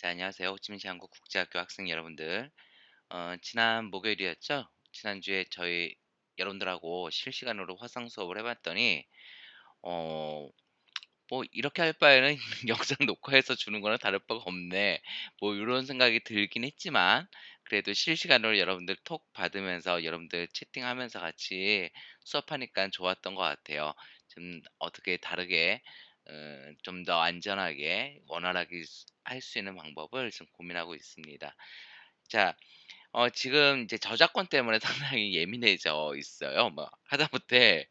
자, 안녕하세요. 호치민시 한국국제학교 학생 여러분들. 지난 목요일이었죠? 지난주에 저희 여러분들하고 실시간으로 화상 수업을 해봤더니, 어, 뭐, 이렇게 할 바에는 영상 녹화해서 주는 거는 다를 바가 없네. 뭐, 이런 생각이 들긴 했지만, 그래도 실시간으로 여러분들 톡 받으면서 여러분들 채팅하면서 같이 수업하니까 좋았던 것 같아요. 좀 어떻게 다르게, 좀 더 안전하게, 원활하게 할 수 있는 방법을 좀 고민하고 있습니다. 자, 지금 이제 저작권 때문에 상당히 예민해져 있어요. 뭐, 하다못해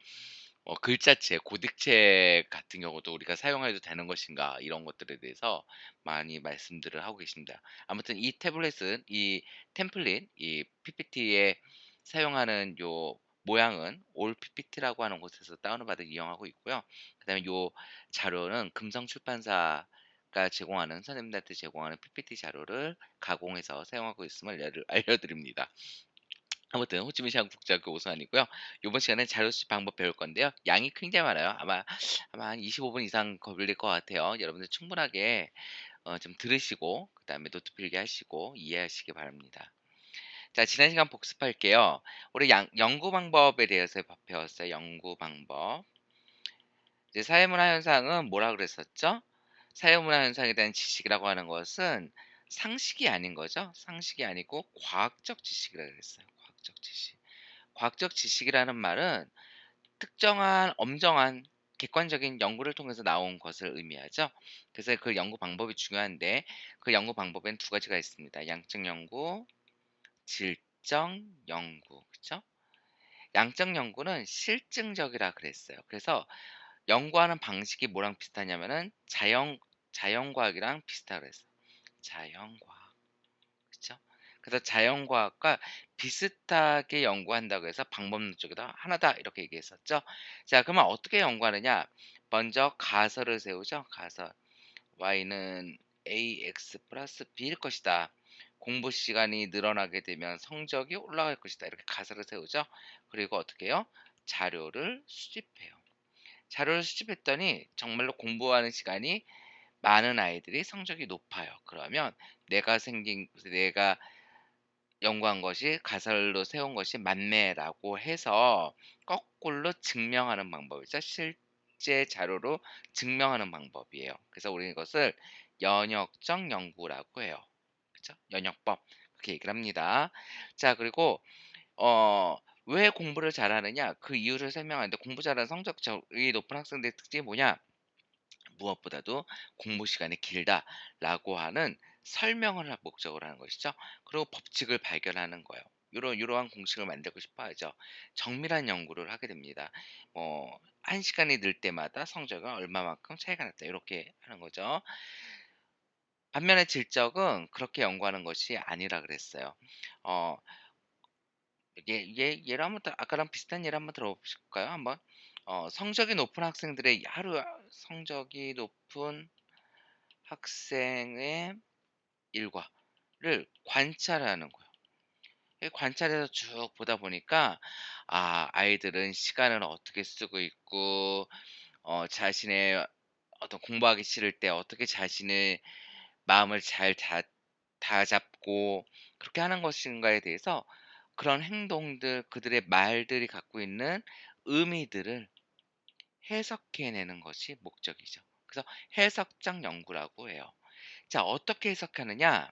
글자체, 고딕체 같은 경우도 우리가 사용해도 되는 것인가 이런 것들에 대해서 많이 말씀들을 하고 계십니다. 아무튼 이 태블릿은 이 템플릿, 이 PPT에 사용하는 요 모양은 올 PPT라고 하는 곳에서 다운을 받아 이용하고 있고요. 그다음에 요 자료는 금성 출판사가 제공하는 선생님들한테 제공하는 PPT 자료를 가공해서 사용하고 있음을 알려드립니다. 아무튼 호치민시 한국국제학교 오수환이고요. 이번 시간에 자료 수집 방법 배울 건데요. 양이 굉장히 많아요. 아마 한 25분 이상 걸릴 것 같아요. 여러분들 충분하게 좀 들으시고 그다음에 노트 필기 하시고 이해하시기 바랍니다. 자, 지난 시간 복습할게요. 우리 연구 방법에 대해서 배웠어요. 연구 방법. 이제 사회문화 현상은 뭐라 그랬었죠? 사회문화 현상에 대한 지식이라고 하는 것은 상식이 아닌 거죠. 상식이 아니고 과학적 지식이라고 그랬어요. 과학적 지식. 과학적 지식이라는 말은 특정한 엄정한 객관적인 연구를 통해서 나온 것을 의미하죠. 그래서 그 연구 방법이 중요한데 그 연구 방법엔 두 가지가 있습니다. 양적 연구, 질적 연구. 그렇죠? 양적 연구는 실증적이라 그랬어요. 그래서 연구하는 방식이 뭐랑 비슷하냐면은 자연과학이랑 비슷하다 그랬어요. 자연과학. 그쵸? 그래서 자연과학과 비슷하게 연구한다고 해서 방법론 쪽에다 하나다 이렇게 얘기했었죠. 자, 그러면 어떻게 연구하느냐? 먼저 가설을 세우죠. 가설. y는 ax 플러스 b일 것이다. 공부 시간이 늘어나게 되면 성적이 올라갈 것이다. 이렇게 가설을 세우죠. 그리고 어떻게 해요? 자료를 수집해요. 자료를 수집했더니 정말로 공부하는 시간이 많은 아이들이 성적이 높아요. 그러면 내가 연구한 것이 가설로 세운 것이 맞네라고 해서 거꾸로 증명하는 방법이죠. 실제 자료로 증명하는 방법이에요. 그래서 우리는 이것을 연역적 연구라고 해요. 그렇죠? 연역법 그렇게 얘기를 합니다. 자, 그리고 어, 왜 공부를 잘하느냐? 그 이유를 설명하는데 공부 잘하는 성적이 높은 학생들의 특징이 뭐냐? 무엇보다도 공부 시간이 길다라고 하는 설명을 목적으로 하는 것이죠. 그리고 법칙을 발견하는 거예요. 이러한 공식을 만들고 싶어 하죠. 정밀한 연구를 하게 됩니다. 한 시간이 늘 때마다 성적은 얼마만큼 차이가 났다. 이렇게 하는 거죠. 반면에 질적은 그렇게 연구하는 것이 아니라 그랬어요. 어, 예를 한번 아까랑 비슷한 예를 한번 들어보실까요? 한번 성적이 높은 학생들의 성적이 높은 학생의 일과를 관찰하는 거예요. 관찰해서 쭉 보다 보니까 아이들은 시간을 어떻게 쓰고 있고 자신의 어떤 공부하기 싫을 때 어떻게 자신의 마음을 잘 다잡고 그렇게 하는 것인가에 대해서 그런 행동들, 그들의 말들이 갖고 있는 의미들을 해석해내는 것이 목적이죠. 그래서 해석적 연구라고 해요. 자, 어떻게 해석하느냐?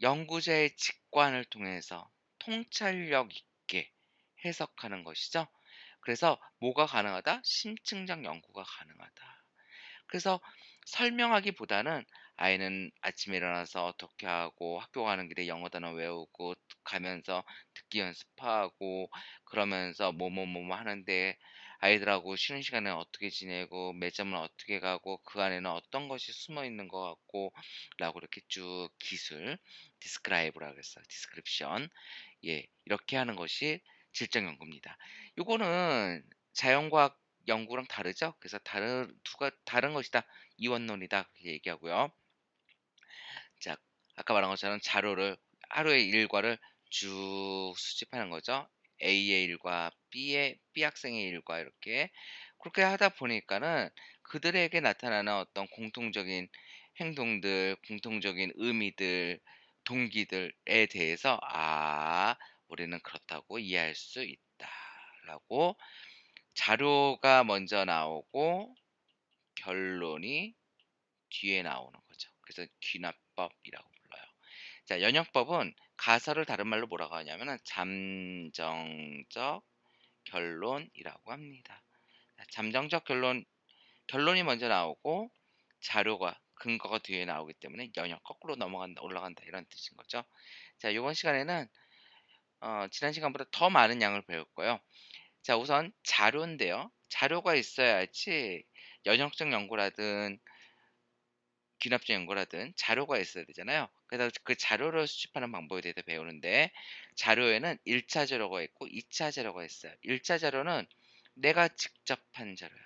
연구자의 직관을 통해서 통찰력 있게 해석하는 것이죠. 그래서 뭐가 가능하다? 심층적 연구가 가능하다. 그래서 설명하기보다는 아이는 아침에 일어나서 어떻게 하고 학교 가는 길에 영어 단어 외우고 가면서 듣기 연습하고 그러면서 뭐뭐뭐뭐 하는데 아이들하고 쉬는 시간에 어떻게 지내고 매점은 어떻게 가고 그 안에는 어떤 것이 숨어 있는 것 같고 라고 이렇게 쭉 기술 디스크라이브라고 했어요. 디스크립션. 예, 이렇게 하는 것이 질적 연구입니다. 요거는 자연과학 연구랑 다르죠? 그래서 다른 것이다. 이원론이다. 그렇게 얘기하고요. 자, 아까 말한 것처럼 자료를 하루의 일과를 쭉 수집하는 거죠. A의 일과, B 학생의 일과 이렇게 그렇게 하다 보니까는 그들에게 나타나는 어떤 공통적인 행동들, 공통적인 의미들, 동기들에 대해서 우리는 그렇다고 이해할 수 있다라고 자료가 먼저 나오고 결론이 뒤에 나오는 거죠. 그래서 귀납법이라고 불러요. 자, 연역법은 가설을 다른 말로 뭐라고 하냐면은 잠정적 결론이라고 합니다. 잠정적 결론이 먼저 나오고 자료가 근거가 뒤에 나오기 때문에 연역 거꾸로 넘어간다, 올라간다 이런 뜻인 거죠. 자, 이번 시간에는 지난 시간보다 더 많은 양을 배울 거예요. 자, 우선 자료인데요. 자료가 있어야지 연역적 연구라든 귀납적 연구라든 자료가 있어야 되잖아요. 그래서 그 자료를 수집하는 방법에 대해서 배우는데 자료에는 1차 자료가 있고 2차 자료가 있어요. 1차 자료는 내가 직접 한 자료야.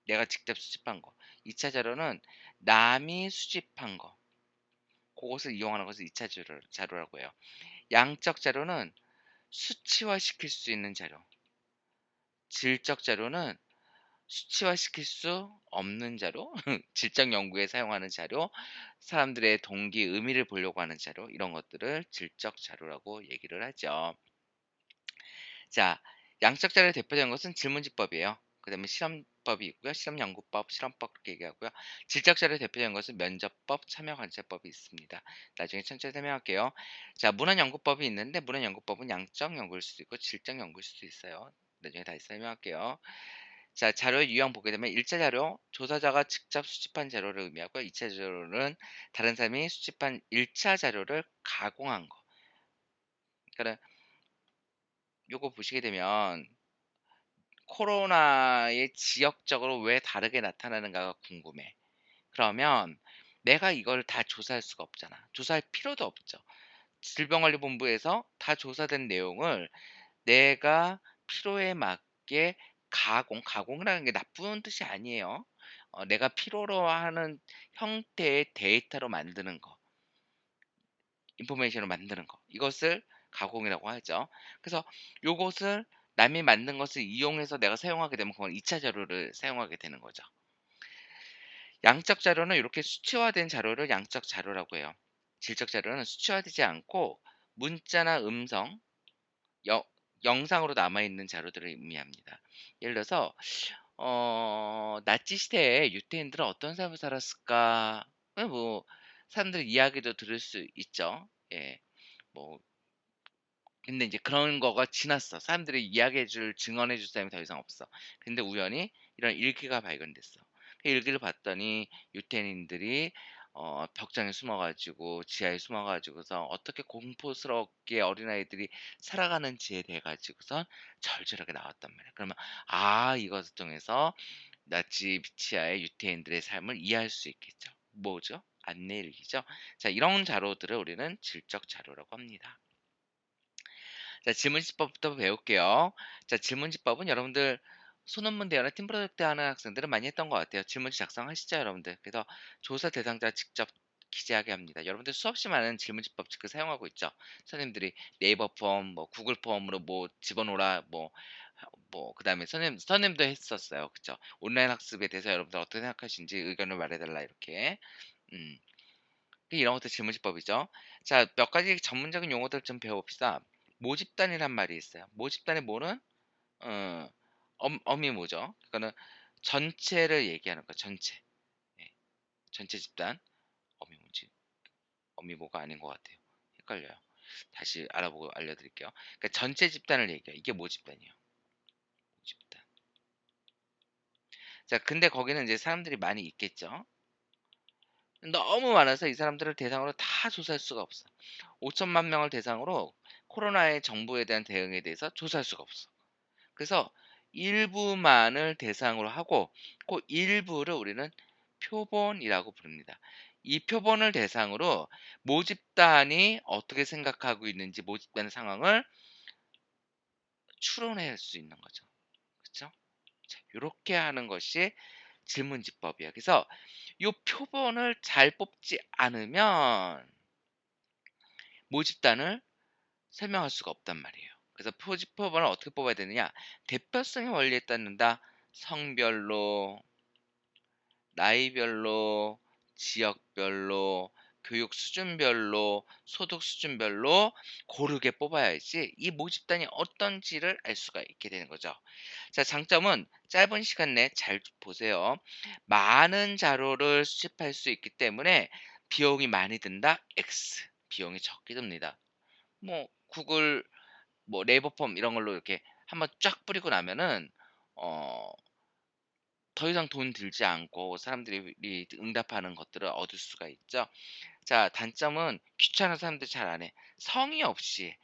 내가 직접 수집한 거. 2차 자료는 남이 수집한 거. 그것을 이용하는 것을 2차 자료라고 해요. 양적 자료는 수치화시킬 수 있는 자료. 질적 자료는 수치화시킬 수 없는 자료, 질적 연구에 사용하는 자료, 사람들의 동기, 의미를 보려고 하는 자료, 이런 것들을 질적 자료라고 얘기를 하죠. 자, 양적 자료의 대표적인 것은 질문지법이에요. 그 다음에 실험법이 있고요. 실험연구법, 실험법 그렇게 얘기하고요. 질적 자료의 대표적인 것은 면접법, 참여관찰법이 있습니다. 나중에 천천히 설명할게요. 자, 문헌연구법이 있는데 문헌연구법은 양적 연구일 수도 있고 질적 연구일 수도 있어요. 나중에 다시 설명할게요. 자, 자료의 유형 보게 되면 1차 자료, 조사자가 직접 수집한 자료를 의미하고요. 2차 자료는 다른 사람이 수집한 1차 자료를 가공한 거. 그러니까 요거 보시게 되면 코로나의 지역적으로 왜 다르게 나타나는가가 궁금해. 그러면 내가 이걸 다 조사할 수가 없잖아. 조사할 필요도 없죠. 질병관리본부에서 다 조사된 내용을 내가 필요에 맞게 가공이라는 게 나쁜 뜻이 아니에요. 내가 필요로 하는 형태의 데이터로 만드는 거, 인포메이션을 만드는 거. 이것을 가공이라고 하죠. 그래서 요것을 남이 만든 것을 이용해서 내가 사용하게 되면 그건 2차 자료를 사용하게 되는 거죠. 양적 자료는 이렇게 수치화된 자료를 양적 자료라고 해요. 질적 자료는 수치화되지 않고 문자나 음성, 여, 영상으로 남아있는 자료들을 의미합니다. 예를 들어서 나치 시대에 유태인들은 어떤 삶을 살았을까? 뭐 사람들 이야기도 들을 수 있죠. 예, 뭐 근데 이제 그런 거가 지났어. 사람들이 이야기해 줄, 증언해 줄 사람이 더 이상 없어. 근데 우연히 이런 일기가 발견됐어. 그 일기를 봤더니 유태인들이 벽장에 숨어가지고 지하에 숨어가지고서 어떻게 공포스럽게 어린아이들이 살아가는지에 대해 가지고선 절절하게 나왔단 말이야. 그러면 이것을 통해서 나치 비치아의 유태인들의 삶을 이해할 수 있겠죠. 뭐죠? 안내 일기죠. 자, 이런 자료들을 우리는 질적 자료라고 합니다. 자, 질문지법부터 배울게요. 자, 질문지법은 여러분들 소논문 대회나 팀 프로젝트 하는 학생들은 많이 했던 것 같아요. 질문지 작성하시죠, 여러분들. 그래서 조사 대상자 직접 기재하게 합니다. 여러분들 수없이 많은 질문지법 지금 사용하고 있죠. 선생님들이 네이버 폼, 뭐 구글 폼으로 뭐 집어넣어라, 그다음에 선생님도 했었어요. 그쵸? 온라인 학습에 대해서 여러분들 어떻게 생각하시는지 의견을 말해달라 이렇게. 음. 이런 것도 질문지법이죠. 자, 몇 가지 전문적인 용어들 좀 배워봅시다. 모집단이란 말이 있어요. 모집단의 모는 어, 엄이 뭐죠? 그거는 전체를 얘기하는 거. 전체. 예, 전체 집단. 엄이 뭐지? 엄이 뭐가 아닌 것 같아요. 헷갈려요. 다시 알아보고 알려드릴게요. 그러니까 전체 집단을 얘기해요. 이게 모집단이에요. 모집단. 자, 근데 거기는 이제 사람들이 많이 있겠죠. 너무 많아서 이 사람들을 대상으로 다 조사할 수가 없어. 5천만 명을 대상으로 코로나의 정부에 대한 대응에 대해서 조사할 수가 없어. 그래서 일부만을 대상으로 하고 그 일부를 우리는 표본이라고 부릅니다. 이 표본을 대상으로 모집단이 어떻게 생각하고 있는지 모집단의 상황을 추론할 수 있는 거죠. 그렇죠? 이렇게 하는 것이 질문지법이야. 그래서 이 표본을 잘 뽑지 않으면 모집단을 설명할 수가 없단 말이에요. 그래서 표본을 어떻게 뽑아야 되느냐? 대표성의 원리에 따른다. 성별로, 나이별로, 지역별로, 교육 수준별로, 소득 수준별로 고르게 뽑아야지 이 모집단이 어떤지를 알 수가 있게 되는 거죠. 자, 장점은 짧은 시간 내에 잘 보세요. 많은 자료를 수집할 수 있기 때문에 비용이 많이 든다. X. 비용이 적게 듭니다. 뭐 구글, 뭐 네이버 폼 이런 걸로 이렇게 한번 쫙 뿌리고 나면은 어 더 이상 돈 들지 않고 사람들이 응답하는 것들을 얻을 수가 있죠. 자, 단점은 귀찮아서 사람들이 잘 안 해. 성의 없이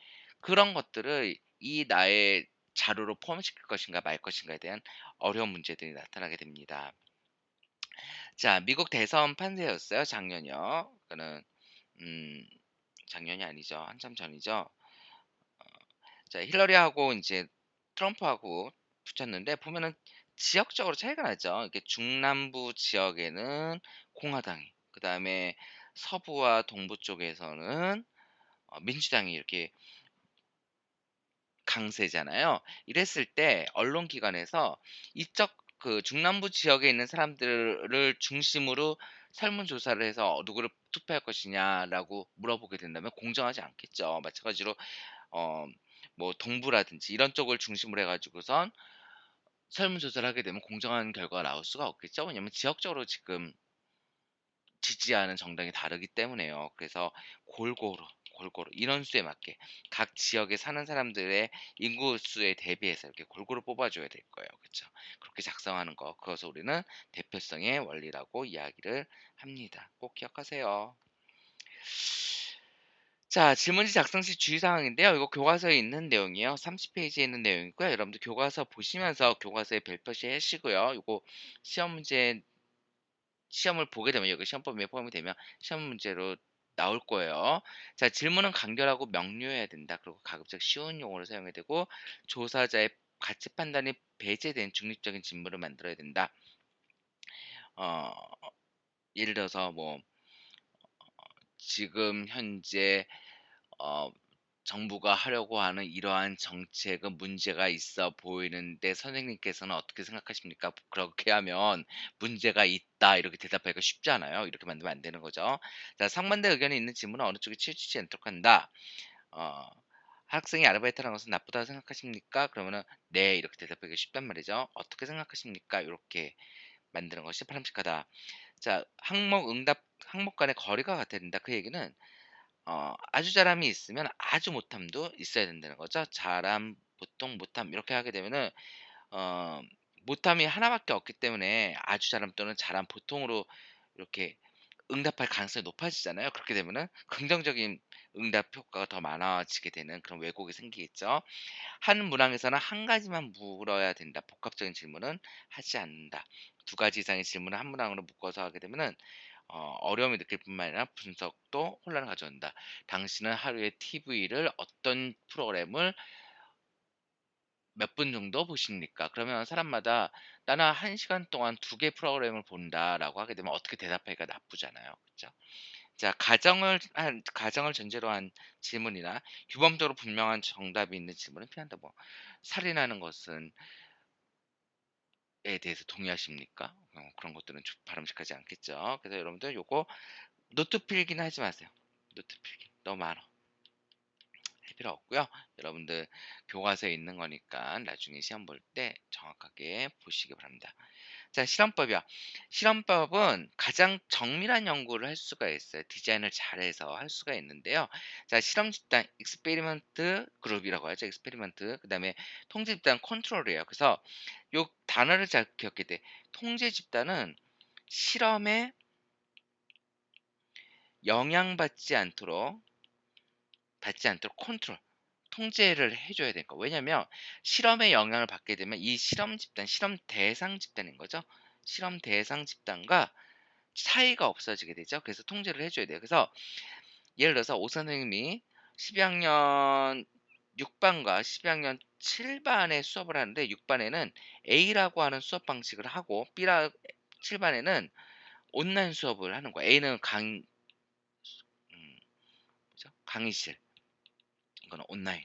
그런 것들을 이 나의 자료로 포함시킬 것인가 말 것인가에 대한 어려운 문제들이 나타나게 됩니다. 자, 미국 대선 판세였어요, 작년이요. 그거는 음 작년이 아니죠. 한참 전이죠. 자, 힐러리하고 이제 트럼프하고 붙였는데 보면은 지역적으로 차이가 나죠. 이렇게 중남부 지역에는 공화당이, 그다음에 서부와 동부 쪽에서는 민주당이 이렇게 강세잖아요. 이랬을 때 언론기관에서 이쪽 그 중남부 지역에 있는 사람들을 중심으로 설문조사를 해서 누구를 투표할 것이냐라고 물어보게 된다면 공정하지 않겠죠. 마찬가지로 어 뭐 동부라든지 이런 쪽을 중심으로 해 가지고선 설문조사를 하게 되면 공정한 결과가 나올 수가 없겠죠. 왜냐면 지역적으로 지금 지지하는 정당이 다르기 때문에요. 그래서 골고루, 골고루 인원수에 맞게 각 지역에 사는 사람들의 인구수에 대비해서 이렇게 골고루 뽑아줘야 될 거예요. 그쵸? 그렇게 작성하는 거, 그것을 우리는 대표성의 원리라고 이야기를 합니다. 꼭 기억하세요. 자, 질문지 작성 시 주의사항인데요. 이거 교과서에 있는 내용이에요. 30페이지에 있는 내용이고요. 여러분들 교과서 보시면서 교과서에 별표시 하시고요. 요거 시험 문제, 시험을 보게 되면 여기 시험범위에 포함이 되면 시험 문제로 나올 거예요. 자, 질문은 간결하고 명료해야 된다. 그리고 가급적 쉬운 용어를 사용해야 되고 조사자의 가치 판단이 배제된 중립적인 질문을 만들어야 된다. 어, 예를 들어서 뭐 지금 현재 어 정부가 하려고 하는 이러한 정책은 문제가 있어 보이는데 선생님께서는 어떻게 생각하십니까? 그렇게 하면 "문제가 있다." 이렇게 대답하기가 쉽지 않아요. 이렇게 만들면 안 되는 거죠. 자, 상반된 의견이 있는 질문은 어느 쪽이 치우치지 않도록 한다. 어 "학생이 아르바이트를 하는 것은 나쁘다고 생각하십니까?" 그러면은 "네." 이렇게 대답하기가 쉽단 말이죠. "어떻게 생각하십니까?" 요렇게 만드는 것이 바람직하다. 자, 항목 간의 거리가 같아야 된다. 그 얘기는 아주 잘함이 있으면 아주 못함도 있어야 된다는 거죠. 잘함, 보통, 못함 이렇게 하게 되면은 어 못함이 하나밖에 없기 때문에 아주 잘함 또는 잘함, 보통으로 이렇게 응답할 가능성이 높아지잖아요. 그렇게 되면은 긍정적인 응답 효과가 더 많아지게 되는 그런 왜곡이 생기겠죠. 한 문항에서는 한 가지만 물어야 된다. 복합적인 질문은 하지 않는다. 두 가지 이상의 질문을 한 문항으로 묶어서 하게 되면은 어려움이 느낄 뿐만 아니라 분석도 혼란을 가져온다. 당신은 하루에 TV를 어떤 프로그램을 몇 분 정도 보십니까? 그러면 사람마다 "나는 1시간 동안 2개 프로그램을 본다."라고 하게 되면 어떻게 대답하기가 나쁘잖아요. 그죠? 자, 가정을 전제로 한 질문이나 규범적으로 분명한 정답이 있는 질문은 피한다. 뭐 "살인하는 것은 에 대해서 동의하십니까?" 그런 것들은 좀 바람직하지 않겠죠. 그래서 여러분들 요거 노트 필기는 하지 마세요. 노트 필기 너무 많아. 할 필요 없고요. 여러분들 교과서에 있는 거니까 나중에 시험 볼 때 정확하게 보시기 바랍니다. 자, 실험법이요. 실험법은 가장 정밀한 연구를 할 수가 있어요. 디자인을 잘해서 할 수가 있는데요. 자, 실험 집단 익스페리먼트 그룹이라고 하죠. 익스페리먼트. 그다음에 통제 집단 컨트롤이에요. 그래서 요 단어를 잘 기억해야 돼. 통제 집단은 실험에 영향받지 않도록 컨트롤, 통제를 해 줘야 되니까. 왜냐면 실험에 영향을 받게 되면 이 실험 집단, 실험 대상 집단인 거죠. 실험 대상 집단과 차이가 없어지게 되죠. 그래서 통제를 해 줘야 돼요. 그래서 예를 들어서 오 선생님이 12 학년 6 반과 12 학년 7 반의 수업을 하는데 6 반에는 A라고 하는 수업 방식을 하고 7 반에는 온라인 수업을 하는 거예요. A는 뭐죠? 강의실, 이거는 온라인.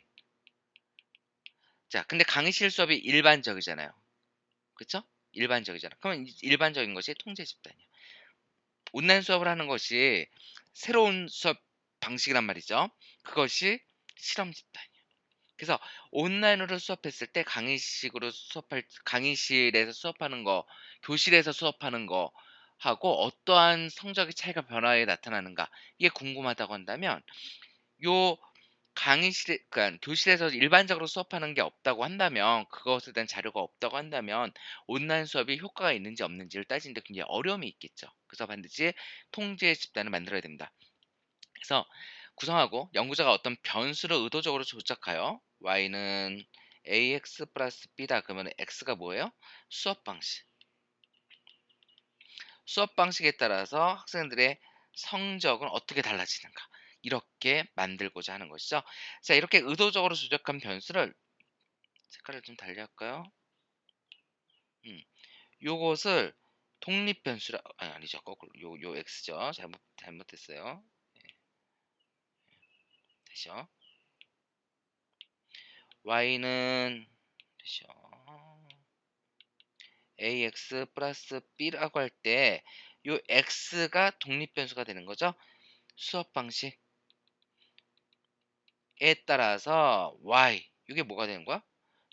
자, 근데 강의실 수업이 일반적이잖아요. 그쵸? 일반적이잖아. 그러면 일반적인 것이 통제 집단이야. 온라인 수업을 하는 것이 새로운 수업 방식이란 말이죠. 그것이 실험 집단이에요. 그래서 온라인으로 수업했을 때 강의실에서 수업하는 거, 교실에서 수업하는 거 하고 어떠한 성적의 차이가 변화에 나타나는가 이게 궁금하다고 한다면 요 강의실에 그러니까 교실에서 일반적으로 수업하는 게 없다고 한다면 그것에 대한 자료가 없다고 한다면 온라인 수업이 효과가 있는지 없는지를 따지는데 굉장히 어려움이 있겠죠. 그래서 반드시 통제 집단을 만들어야 됩니다. 그래서 구성하고 연구자가 어떤 변수를 의도적으로 조작하여 y는 ax 플러스 b다. 그러면 x가 뭐예요? 수업 방식. 수업 방식에 따라서 학생들의 성적은 어떻게 달라지는가. 이렇게 만들고자 하는 것이죠. 자, 이렇게 의도적으로 조작한 변수를 색깔을 좀 달리할까요? 요것을 독립 변수라 아니죠. 거꾸로 요 x죠. 잘못했어요. 예, 다시요. y는 다시요. ax 플러스 b라고 할 때 요 x가 독립 변수가 되는 거죠. 수업 방식에 따라서 y 이게 뭐가 되는 거야?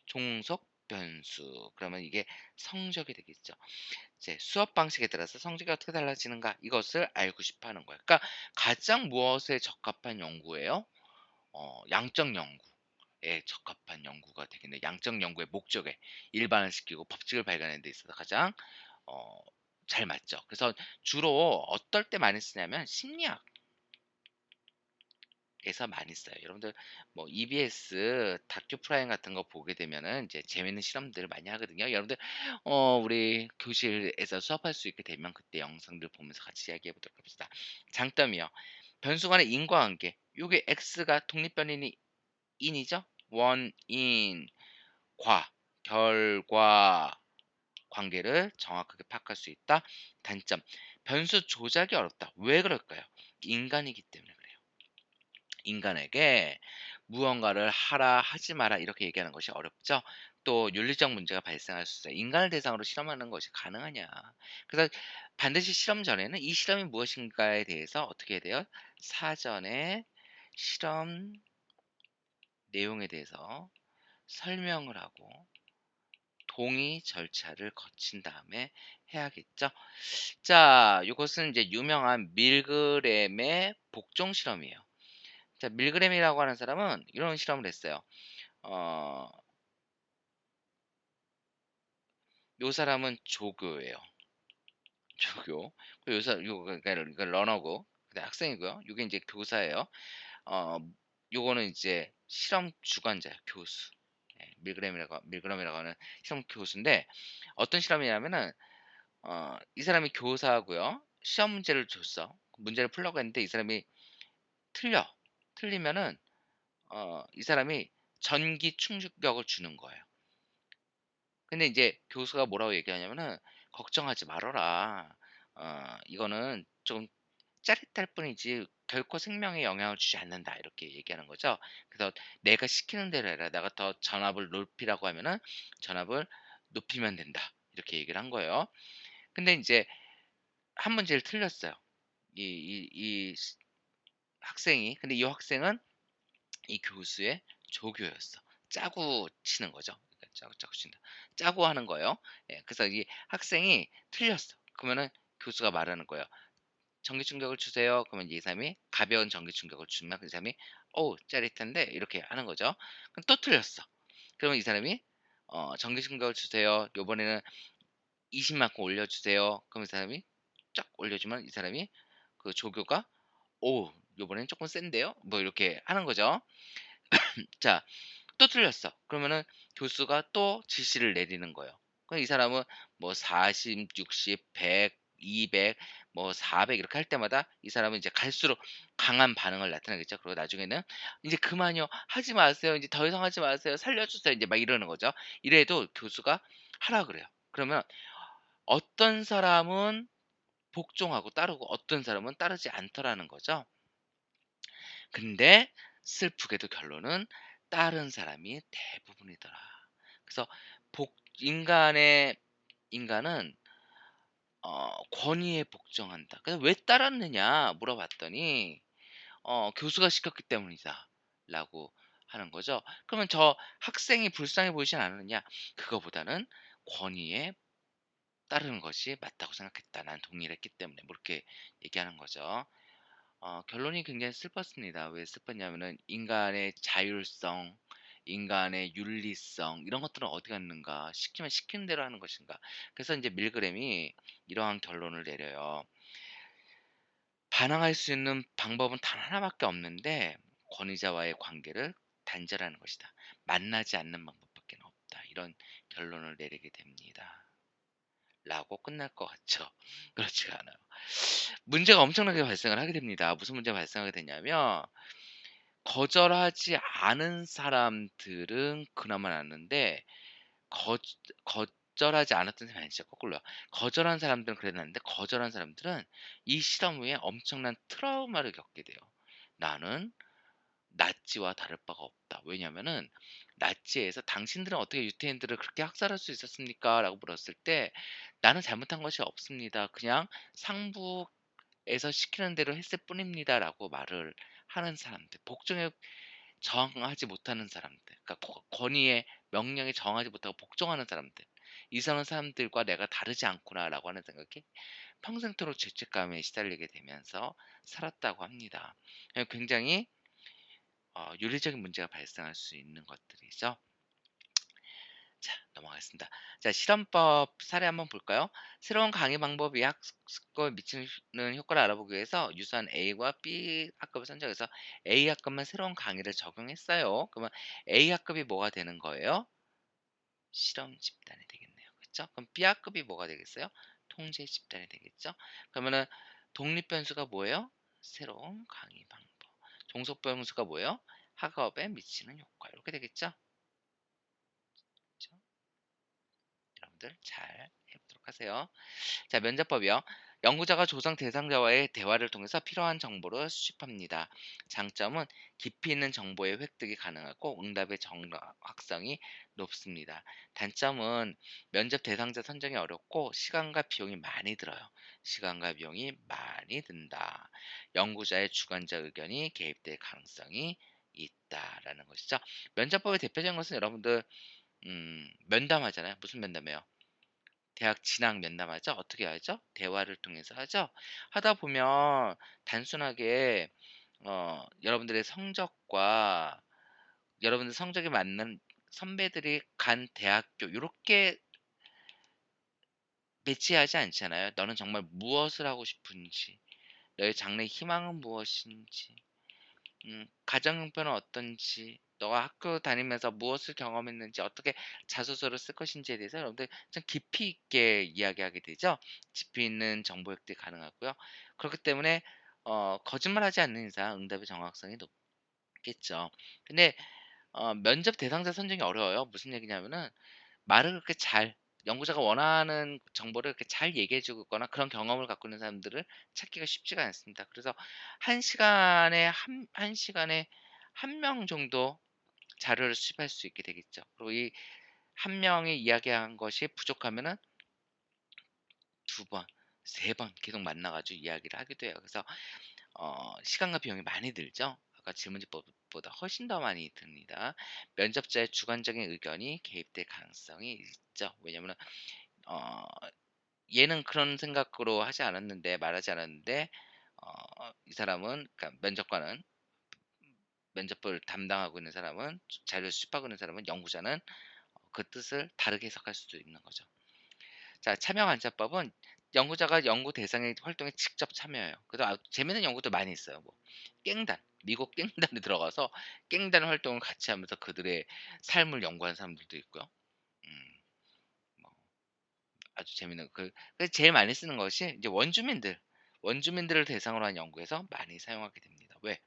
종속 변수. 그러면 이게 성적이 되겠죠. 이제 수업 방식에 따라서 성적이 어떻게 달라지는가 이것을 알고 싶어 하는 거예요. 그러니까 가장 무엇에 적합한 연구예요? 양적 연구에 적합한 연구가 되겠네요. 양적 연구의 목적에 일반화시키고 법칙을 발견하는 데 있어서 가장 어, 잘 맞죠. 그래서 주로 어떨 때 많이 쓰냐면 심리학에서 많이 써요. 여러분들 뭐 EBS 다큐 프라임 같은 거 보게 되면은 이제 재밌는 실험들을 많이 하거든요. 여러분들 우리 교실에서 수업할 수 있게 되면 그때 영상들 보면서 같이 이야기해 보도록 합시다. 장점이요. 변수 간의 인과관계. 요게 x가 독립변이 인이죠. 원인, 과, 결과 관계를 정확하게 파악할 수 있다. 단점, 변수 조작이 어렵다. 왜 그럴까요? 인간이기 때문에 그래요. 인간에게 무언가를 하라 하지 마라 이렇게 얘기하는 것이 어렵죠. 또 윤리적 문제가 발생할 수 있어요. 인간을 대상으로 실험하는 것이 가능하냐. 그래서 반드시 실험 전에는 이 실험이 무엇인가에 대해서 어떻게 해야 돼요? 사전에 실험 내용에 대해서 설명을 하고 동의 절차를 거친 다음에 해야겠죠. 자, 이것은 이제 유명한 밀그램의 복종 실험이에요. 자, 밀그램이라고 하는 사람은 이런 실험을 했어요. 어, 요 사람은 조교예요. 조교. 그리고 그러니까 러너고, 그다음 학생이고요. 이게 이제 교사예요. 어, 요거는 이제 실험 주관자예요. 교수. 예, 밀그램이라고 하는 실험 교수인데 어떤 실험이냐면은 이 사람이 교사고요. 시험 문제를 줬어. 문제를 풀려고 했는데 이 사람이 틀려. 틀리면은 이 사람이 전기 충격을 주는 거예요. 근데 이제 교수가 뭐라고 얘기하냐면은 "걱정하지 말아라. 이거는 좀 짜릿할 뿐이지 결코 생명에 영향을 주지 않는다." 이렇게 얘기하는 거죠. 그래서 "내가 시키는 대로 해라. 내가 더 전압을 높이라고 하면은 전압을 높이면 된다." 이렇게 얘기를 한 거예요. 근데 인제 한 문제를 틀렸어요. 이 학생이. 근데 이 학생은 이 교수의 조교였어. 짜고 치는 거죠. 그러니까 짜고 친다. 짜고 하는 거예요. 예, 그래서 이 학생이 틀렸어. 그러면은 교수가 말하는 거예요. "전기 충격을 주세요." 그러면 이 사람이 가벼운 전기 충격을 주면 그 사람이 "어우 짜릿한데." 이렇게 하는 거죠. 그럼 또 틀렸어. 그러면 이 사람이 "전기 충격을 주세요. 요번에는 20 만큼 올려주세요." 그럼 이 사람이 쫙 올려주면 이 사람이 그 조교가 "오 요번엔 쪼끔 센데요?" 뭐 이렇게 하는 거죠. 자, 또 틀렸어. 그러면은 교수가 또 지시를 내리는 거예요. 그럼 이 사람은 뭐 40, 60, 100, 200, 뭐 400 이렇게 할 때마다 이 사람은 이제 갈수록 강한 반응을 나타내겠죠. 그리고 나중에는 "이제 그만요. 하지 마세요. 이제 더 이상 하지 마세요. 살려주세요." 이제 막 이러는 거죠. 이래도 교수가 하라 그래요. 그러면 어떤 사람은 복종하고 따르고 어떤 사람은 따르지 않더라는 거죠. 근데 슬프게도 결론은 따른 사람이 대부분이더라. 그래서 복 인간의 인간은 권위에 복종한다. 그래서 "왜 따랐느냐?" 물어봤더니 "교수가 시켰기 때문이다."라고 하는 거죠. 그러면 저 학생이 불쌍해 보이진 않느냐? 그거보다는 "권위에 따르는 것이 맞다고 생각했다. 난 동의를 했기 때문에." 뭐 이렇게 얘기하는 거죠. 결론이 굉장히 슬펐습니다. 왜 슬펐냐면은 인간의 자율성, 인간의 윤리성 이런 것들은 어디 갔는가? 시키면 시키는 대로 하는 것인가? 그래서 인제 밀그램이 이러한 결론을 내려요. 반항할 수 있는 방법은 단 하나밖에 없는데 권위자와의 관계를 단절하는 것이다. 만나지 않는 방법밖에 없다. 이런 결론을 내리게 됩니다. 라고 끝날 것 같죠. 그렇지가 않아요. 문제가 엄청나게 발생을 하게 됩니다. 무슨 문제가 발생하게 되냐면 거절하지 않은 사람들은 그나마 낫는데 거 거절하지 않았던 사람이 아니죠. 거꾸로요. 거절한 사람들은 그래도 낫는데 거절한 사람들은 이 실험 후에 엄청난 트라우마를 겪게 돼요. '나는 나치와 다를 바가 없다.' 왜냐면은 나치에서 "당신들은 어떻게 유태인들을 그렇게 학살할 수 있었습니까?"라고 물었을 때 "나는 잘못한 것이 없습니다. 그냥 상부에서 시키는 대로 했을 뿐입니다."라고 말을 하는 사람들. 복종에 저항하지 못하는 사람들. 그러니까 권위에 명령에 저항하지 못하고 복종하는 사람들. '이런 사람들과 내가 다르지 않구나.'라고 하는 생각에 평생토록 죄책감에 시달리게 되면서 살았다고 합니다. 굉장히 윤리적인 문제가 발생할 수 있는 것들이죠. 자, 넘어가겠습니다. 자, 실험법 사례 한번 볼까요? 새로운 강의 방법이 학습에 미치는 효과를 알아보기 위해서 유사한 A와 B 학급을 선정해서 A 학급만 새로운 강의를 적용했어요. 그러면 A 학급이 뭐가 되는 거예요? 실험 집단이 되겠네요. 그렇죠? 그럼 B 학급이 뭐가 되겠어요? 통제 집단이 되겠죠? 그러면은 독립 변수가 뭐예요? 새로운 강의 방법. 종속 변수가 뭐예요? 학업에 미치는 효과. 이렇게 되겠죠? 그렇죠? 여러분들 잘 해보도록 하세요. 자, 면접법이요. 연구자가 조상 대상자와의 대화를 통해서 필요한 정보를 수집합니다. 장점은 깊이 있는 정보의 획득이 가능하고 응답의 정확성이 높습니다. 단점은 면접 대상자 선정이 어렵고 시간과 비용이 많이 들어요. 시간과 비용이 많이 든다. 연구자의 주관적 의견이 개입될 가능성이 있다라는 것이죠. 면접법의 대표적인 것은 여러분들 면담하잖아요. 무슨 면담이에요? 대학 진학 면담하죠. 어떻게 하죠? 대화를 통해서 하죠. 하다 보면 단순하게 여러분들의 성적과 여러분들 성적이 맞는 선배들이 간 대학교 요렇게 배치하지 않잖아요. 너는 정말 무엇을 하고 싶은지, 너의 장래 희망은 무엇인지, 가정 형편은 어떤지, 너가 학교 다니면서 무엇을 경험했는지, 어떻게 자소서를 쓸 것인지에 대해서 여러분들 좀 깊이 있게 이야기하게 되죠. 깊이 있는 정보 획득이 가능하고요. 그렇기 때문에 거짓말하지 않는 이상 응답의 정확성이 높겠죠. 근데 면접 대상자 선정이 어려워요. 무슨 얘기냐면은 말을 그렇게 잘 연구자가 원하는 정보를 그렇게 잘 얘기해 주거나 그런 경험을 갖고 있는 사람들을 찾기가 쉽지가 않습니다. 그래서 한 시간에 한 명 정도 자료를 수집할 수 있게 되겠죠. 그리고 이 한 명이 이야기한 것이 부족하면은 두 번, 세 번 계속 만나 가지고 이야기를 하기도 해요. 그래서 시간과 비용이 많이 들죠. 아까 질문지법보다 훨씬 더 많이 듭니다. 면접자의 주관적인 의견이 개입될 가능성이 있죠. 왜냐면은 어 얘는 그런 생각으로 하지 않았는데 말하지 않았는데 이 사람은 그러니까 면접을 담당하고 있는 사람은 자료를 수집하고 있는 사람은 연구자는 그 뜻을 다르게 해석할 수도 있는 거죠. 자, 참여 관찰법은 연구자가 연구 대상의 활동에 직접 참여해요. 그래서 재밌는 연구도 많이 있어요. 뭐 깽단, 미국 깽단에 들어가서 깽단 활동을 같이 하면서 그들의 삶을 연구하는 사람들도 있고요. 음, 뭐 아주 재밌는 제일 많이 쓰는 것이 이제 원주민들을 대상으로 한 연구에서 많이 사용하게 됩니다. 왜?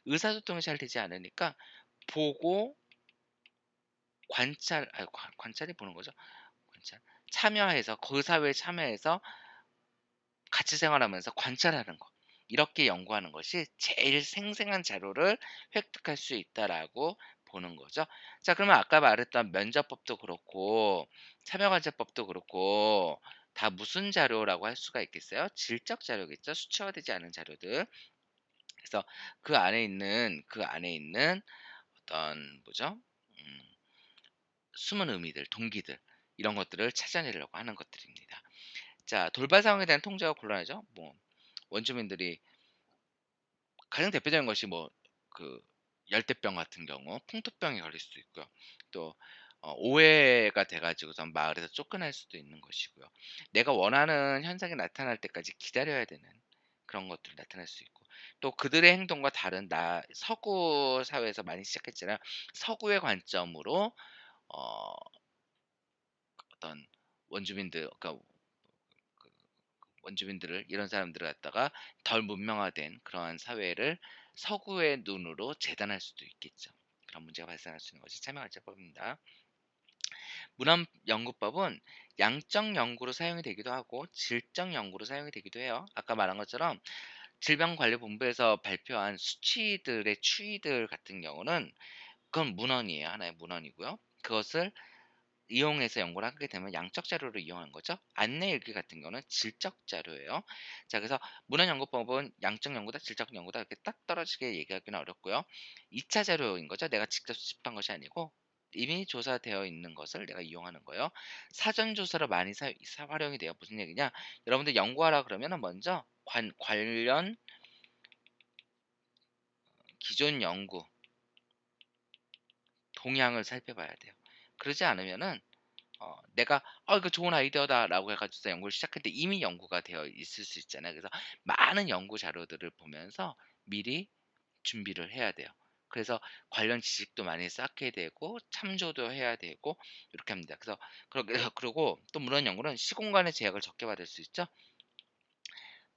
의사소통이 잘 되지 않으니까 보고 관찰이 보는 거죠. 관찰. 참여해서 그 사회에 참여해서 같이 생활하면서 관찰하는 거. 이렇게 연구하는 것이 제일 생생한 자료를 획득할 수 있다라고 보는 거죠. 자, 그러면 아까 말했던 면접법도 그렇고 참여관찰법도 그렇고 다 무슨 자료라고 할 수가 있겠어요? 질적 자료겠죠. 수치화되지 않은 자료들. 그래서 그 안에 있는 어떤 뭐죠? 음, 숨은 의미들, 동기들 이런 것들을 찾아내려고 하는 것들입니다. 자, 돌발 상황에 대한 통제가 곤란하죠. 뭐 원주민들이 가장 대표적인 것이 뭐 그 열대병 같은 경우 풍토병에 걸릴 수도 있고요. 또 오해가 돼 가지고선 마을에서 쫓겨날 수도 있는 것이고요. 내가 원하는 현상이 나타날 때까지 기다려야 되는 그런 것들이 나타날 수 있고, 또 그들의 행동과 다른 서구 사회에서 많이 시작했잖아요. 서구의 관점으로 어 어떤 원주민들, 그러니까 그 원주민들을, 이런 사람들을 갖다가 덜 문명화된 그러한 사회를 서구의 눈으로 재단할 수도 있겠죠. 그런 문제가 발생할 수 있는 것이 참여관찰법입니다. 문헌연구법은 양적 연구로 사용이 되기도 하고 질적 연구로 사용이 되기도 해요. 아까 말한 것처럼 질병관리본부에서 발표한 수치들의 추이들 같은 경우는 그건 문헌이에요. 하나의 문헌이고요. 그것을 이용해서 연구를 하게 되면 양적 자료를 이용한 거죠. 안내 일기 같은 경우는 질적 자료예요. 자, 그래서 문헌 연구법은 양적 연구다, 질적 연구다 이렇게 딱 떨어지게 얘기하기는 어렵고요. 2차 자료인 거죠. 내가 직접 수집한 것이 아니고 이미 조사되어 있는 것을 내가 이용하는 거예요. 사전 조사로 많이 활용이 돼요. 무슨 얘기냐? 여러분들 연구하라 그러면은 먼저 관련 기존 연구 동향을 살펴봐야 돼요. 그러지 않으면은 내가 이거 좋은 아이디어다라고 해가지고 연구를 시작했는데 이미 연구가 되어 있을 수 있잖아요. 그래서 많은 연구 자료들을 보면서 미리 준비를 해야 돼요. 그래서 관련 지식도 많이 쌓게 되고 참조도 해야 되고 이렇게 합니다. 그래서 그리고 또 물론 연구는 시공간의 제약을 적게 받을 수 있죠.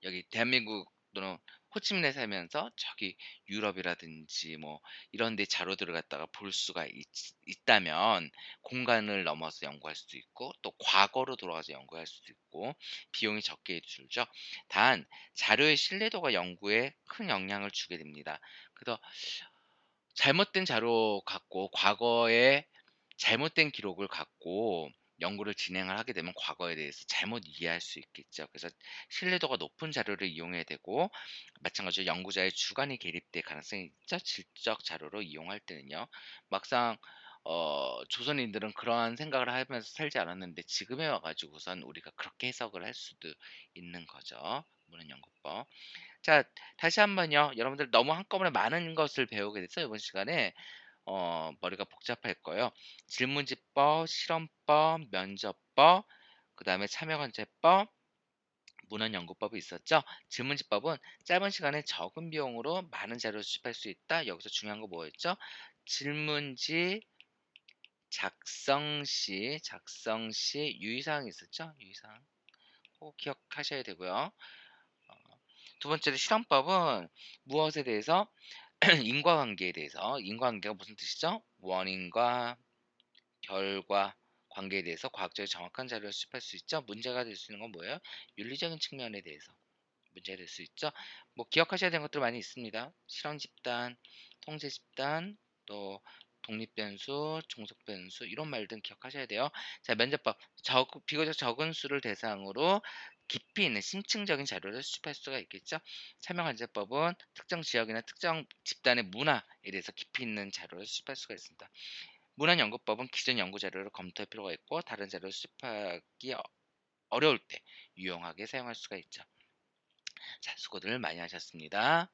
여기 대한민국 또는 호치민에 살면서 저기 유럽이라든지 뭐 이런 데 자료들을 갖다가 볼 수가 있다면 공간을 넘어서 연구할 수도 있고 또 과거로 돌아가서 연구할 수도 있고 비용이 적게 들죠. 단 자료의 신뢰도가 연구에 큰 영향을 주게 됩니다. 그래서 잘못된 자료 갖고 과거에 잘못된 기록을 갖고 연구를 진행을 하게 되면 과거에 대해서 잘못 이해할 수 있겠죠. 그래서 신뢰도가 높은 자료를 이용해야 되고, 마찬가지로 연구자의 주관이 개입될 가능성이 있죠. 질적 자료로 이용할 때는요. 막상 조선인들은 그러한 생각을 하면서 살지 않았는데 지금에 와가지고선 우리가 그렇게 해석을 할 수도 있는 거죠. 문헌연구법. 자, 다시 한번요. 여러분들 너무 한꺼번에 많은 것을 배우게 돼서 이번 시간에 머리가 복잡할 거예요. 질문지법, 실험법, 면접법, 그다음에 참여관찰법, 문헌연구법이 있었죠. 질문지법은 짧은 시간에 적은 비용으로 많은 자료를 수집할 수 있다. 여기서 중요한 거 뭐였죠? 질문지 작성 시 유의사항이 있었죠. 유의사항 꼭 기억하셔야 되고요. 두 번째로 실험법은 무엇에 대해서 인과관계에 대해서, 인과관계가 무슨 뜻이죠? 원인과 결과 관계에 대해서 과학적으로 정확한 자료를 수집할 수 있죠. 문제가 될 수 있는 건 뭐예요? 윤리적인 측면에 대해서 문제가 될 수 있죠. 뭐 기억하셔야 되는 것들 많이 있습니다. 실험 집단, 통제 집단, 또 독립 변수, 종속 변수 이런 말들은 기억하셔야 돼요. 자, 면접법 비교적 적은 수를 대상으로 깊이 있는 심층적인 자료를 수집할 수가 있겠죠. 설명관제법은 특정 지역이나 특정 집단의 문화에 대해서 깊이 있는 자료를 수집할 수가 있습니다. 문헌연구법은 기존 연구 자료를 검토할 필요가 있고 다른 자료를 수집하기 어려울 때 유용하게 사용할 수가 있죠. 자, 수고들 많이 하셨습니다.